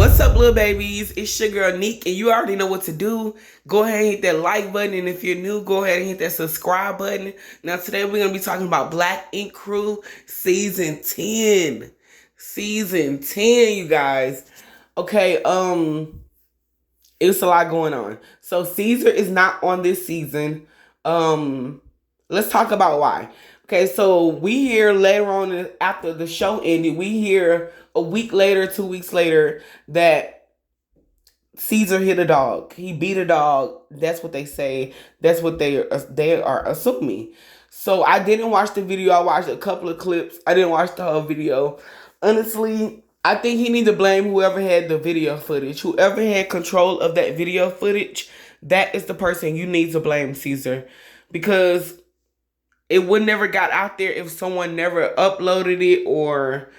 What's up, little babies? It's your girl Neek, and you already know what to do. Go ahead and hit that like button, and if you're new, go ahead and hit that subscribe button. Now, today we're gonna be talking about Black Ink Crew season 10. Season 10, you guys. Okay, it's a lot going on. So Caesar is not on this season. Let's talk about why. Okay, so we hear later on after the show ended, we hear a week later, 2 weeks later, that Caesar hit a dog. He beat a dog. That's what they say. That's what they are assuming. So I didn't watch the video. I watched a couple of clips. I didn't watch the whole video. Honestly, I think he needs to blame whoever had the video footage. Whoever had control of that video footage, that is the person you need to blame, Caesar. Because it would never got out there if someone never uploaded it or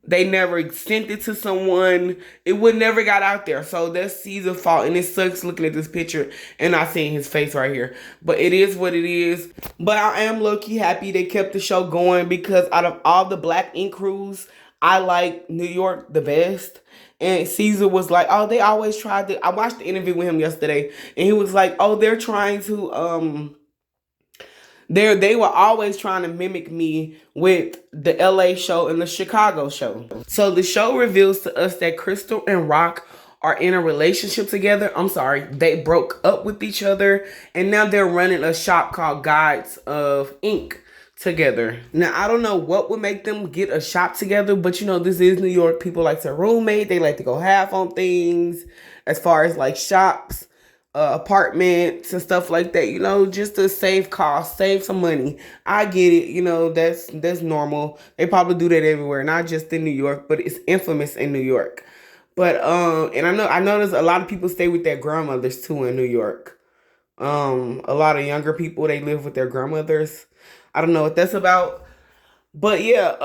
they never sent it to someone. It would never got out there. So that's Caesar's fault. And it sucks looking at this picture and not seeing his face right here. But it is what it is. But I am low-key happy they kept the show going because out of all the Black Ink Crews, I like New York the best. And Caesar was like, oh, they always tried to... I watched the interview with him yesterday. And he was like, oh, they're trying to... They were always trying to mimic me with the LA show and the Chicago show. So the show reveals to us that Crystal and Rock are in a relationship together. I'm sorry, they broke up with each other and now they're running a shop called Gods of Ink together. Now, I don't know what would make them get a shop together, but you know, this is New York. People like to roommate. They like to go half on things as far as like shops. Apartments and stuff like that, you know, just to save costs, save some money. I get it, you know, that's normal. They probably do that everywhere, not just in New York, but it's infamous in New York. But and I notice a lot of people stay with their grandmothers too in New York. A lot of younger people, they live with their grandmothers. I don't know what that's about. But yeah,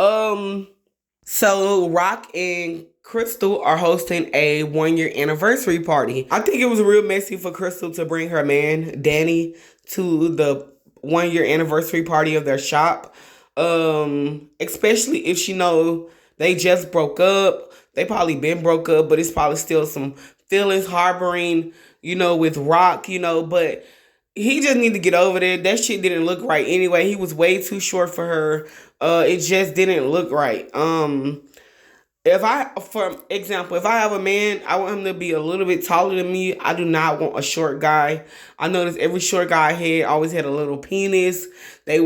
so Rock and Crystal are hosting a 1-year anniversary party. I think it was real messy for Crystal to bring her man, Danny, to the 1-year anniversary party of their shop. Especially if she know they just broke up. They probably been broke up, but it's probably still some feelings harboring, you know, with Rock, you know, but he just need to get over there. That shit didn't look right anyway. He was way too short for her. It just didn't look right. For example, if I have a man, I want him to be a little bit taller than me. I do not want a short guy. I noticed every short guy I had always had a little penis. They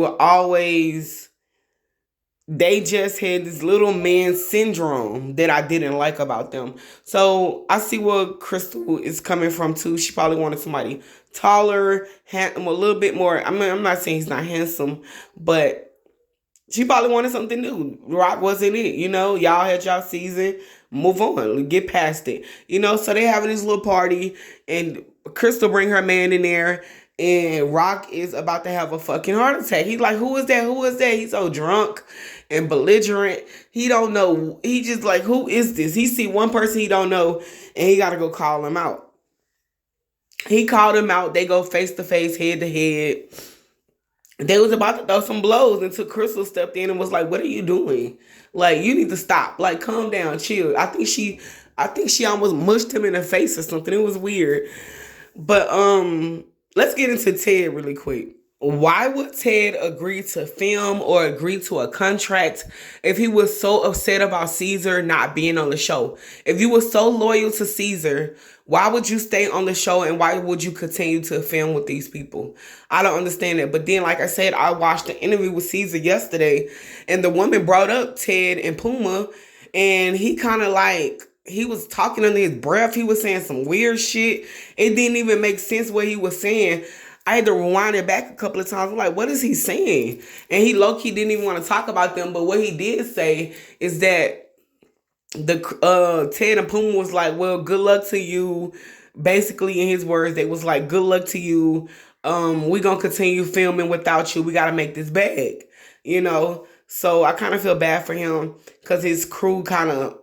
just had this little man syndrome that I didn't like about them. So I see where Crystal is coming from too. She probably wanted somebody taller, handsome, a little bit more. I mean, I'm not saying he's not handsome, but she probably wanted something new. Rock wasn't it, you know? Y'all had y'all season. Move on. Get past it. You know, so they having this little party and Crystal bring her man in there and Rock is about to have a fucking heart attack. He's like, who is that? Who is that? He's so drunk and belligerent. He don't know. He just like, who is this? He see one person he don't know and he got to go call him out. He called him out. They go face to face, head to head. They was about to throw some blows until Crystal stepped in and was like, what are you doing? Like, you need to stop. Like, calm down, chill. I think she almost mushed him in the face or something. It was weird. But let's get into Ted really quick. Why would Ted agree to film or agree to a contract if he was so upset about Caesar not being on the show? If you were so loyal to Caesar, why would you stay on the show and why would you continue to film with these people? I don't understand it. But then, like I said, I watched the interview with Caesar yesterday and the woman brought up Ted and Puma and he kind of like, he was talking under his breath. He was saying some weird shit. It didn't even make sense what he was saying. I had to rewind it back a couple of times. I'm like, what is he saying? And he low-key didn't even want to talk about them. But what he did say is that the Ted and Puma was like, well, good luck to you. Basically, in his words, they was like, good luck to you. We're going to continue filming without you. We got to make this bag, you know? So I kind of feel bad for him because his crew kind of,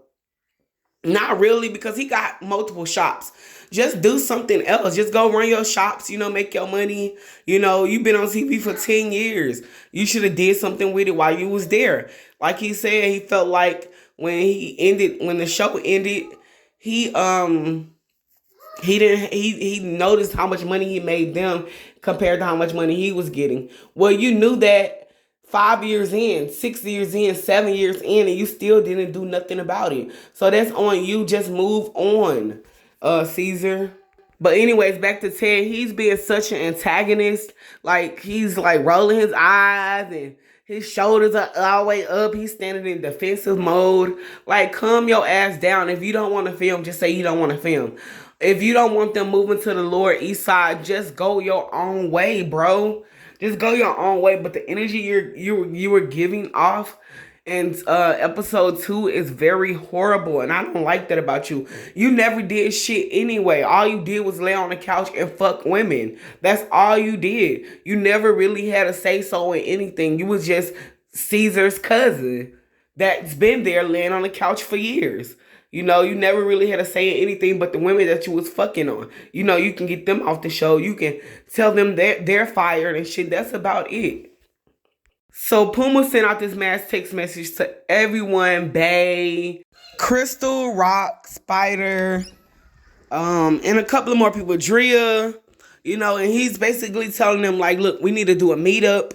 not really, because he got multiple shops. Just do something else. Just go run your shops, you know, make your money. You know, you've been on TV for 10 years. You should have did something with it while you was there. Like he said, he felt like when the show ended, he he noticed how much money he made them compared to how much money he was getting. Well, you knew that 5 years in, 6 years in, 7 years in, and you still didn't do nothing about it. So that's on you. Just move on, Caesar. But anyways, back to Ted. He's being such an antagonist. Like, he's like rolling his eyes and his shoulders are all the way up. He's standing in defensive mode. Like, calm your ass down. If you don't want to film, just say you don't want to film. If you don't want them moving to the Lower East Side, just go your own way, bro. Just go your own way. But the energy you were giving off in episode 2 is very horrible, and I don't like that about you. You never did shit anyway. All you did was lay on the couch and fuck women. That's all you did. You never really had a say-so in anything. You was just Caesar's cousin that's been there laying on the couch for years. You know, you never really had a say in anything but the women that you was fucking on. You know, you can get them off the show. You can tell them they're fired and shit. That's about it. So Puma sent out this mass text message to everyone: Bay, Crystal, Rock, Spider, and a couple of more people, Drea, you know, and he's basically telling them, like, look, we need to do a meetup.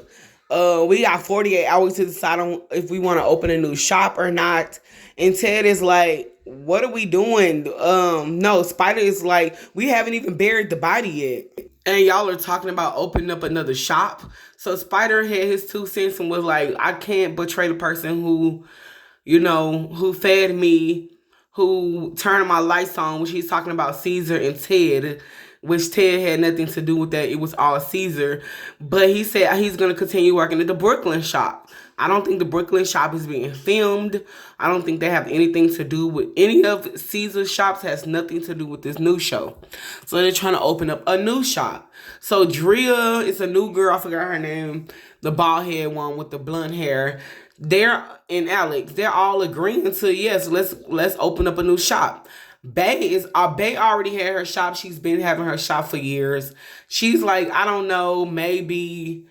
We got 48 hours to decide on if we want to open a new shop or not. And Ted is like, what are we doing? No, Spider is like, we haven't even buried the body yet. And y'all are talking about opening up another shop. So Spider had his 2 cents and was like, I can't betray the person who, you know, who fed me, who turned my lights on, which he's talking about Caesar and Ted, which Ted had nothing to do with that. It was all Caesar. But he said he's going to continue working at the Brooklyn shop. I don't think the Brooklyn shop is being filmed. I don't think they have anything to do with any of Caesar's shops. Has nothing to do with this new show. So they're trying to open up a new shop. So Drea is a new girl. I forgot her name. The bald head one with the blonde hair. And Alex, they're all agreeing to, yes, let's open up a new shop. Bay already had her shop. She's been having her shop for years. She's like, I don't know, maybe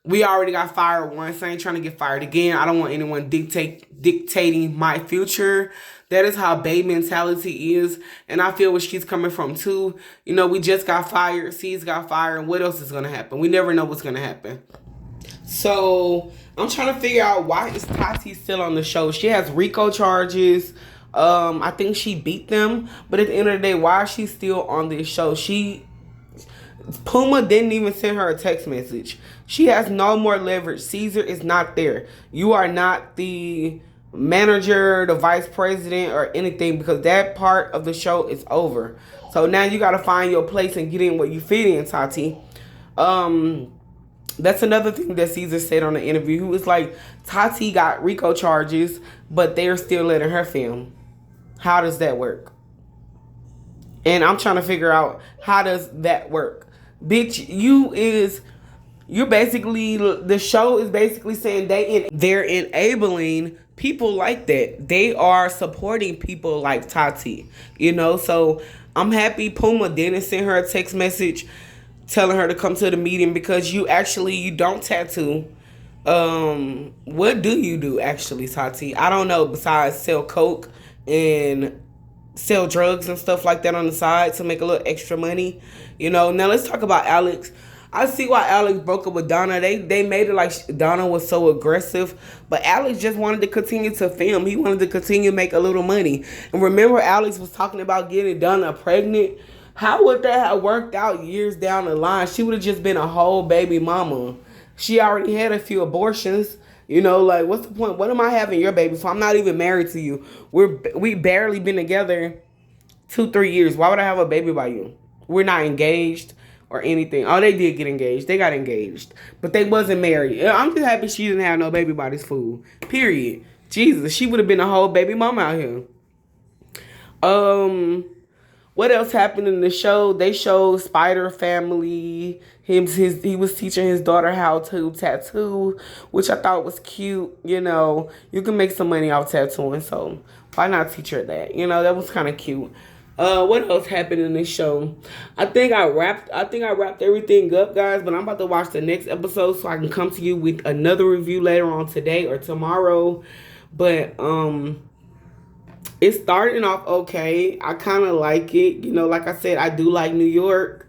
we already got fired once. I ain't trying to get fired again. I don't want anyone dictating my future. That is how Bay mentality is. And I feel where she's coming from too. You know, we just got fired. C's got fired. And what else is going to happen? We never know what's going to happen. So I'm trying to figure out, why is Tati still on the show? She has RICO charges. I think she beat them. But at the end of the day, why is she still on this show? Puma didn't even send her a text message. She has no more leverage. Caesar is not there. You are not the manager, the vice president, or anything, because that part of the show is over. So now you got to find your place and get in where you fit in, Tati. That's another thing that Caesar said on the interview. He was like, Tati got RICO charges, but they're still letting her film. How does that work? And I'm trying to figure out, how does that work? Bitch, you're basically, the show is basically saying they're enabling people like that. They are supporting people like Tati, you know? So I'm happy Puma didn't send her a text message telling her to come to the meeting, because you don't tattoo. What do you do actually, Tati? I don't know, besides sell coke and sell drugs and stuff like that on the side to make a little extra money, you know. Now let's talk about Alex. I see why Alex broke up with Donna. They made it like Donna was so aggressive, but Alex just wanted to continue to film. He wanted to continue to make a little money. And remember, Alex was talking about getting Donna pregnant. How would that have worked out years down the line? She would have just been a whole baby mama. She already had a few abortions. You know, like, what's the point? What am I having your baby for? I'm not even married to you. We barely been together 2-3 years. Why would I have a baby by you? We're not engaged or anything. Oh, they did get engaged. They got engaged. But they wasn't married. I'm just happy she didn't have no baby by this fool. Period. Jesus, she would have been a whole baby mama out here. What else happened in the show? They showed Spider family. He was teaching his daughter how to tattoo, which I thought was cute. You know, you can make some money off tattooing, so why not teach her that? You know, that was kind of cute. What else happened in this show? I think I wrapped everything up, guys, but I'm about to watch the next episode so I can come to you with another review later on today or tomorrow. But It's starting off okay. I kind of like it. You know, like I said, I do like New York.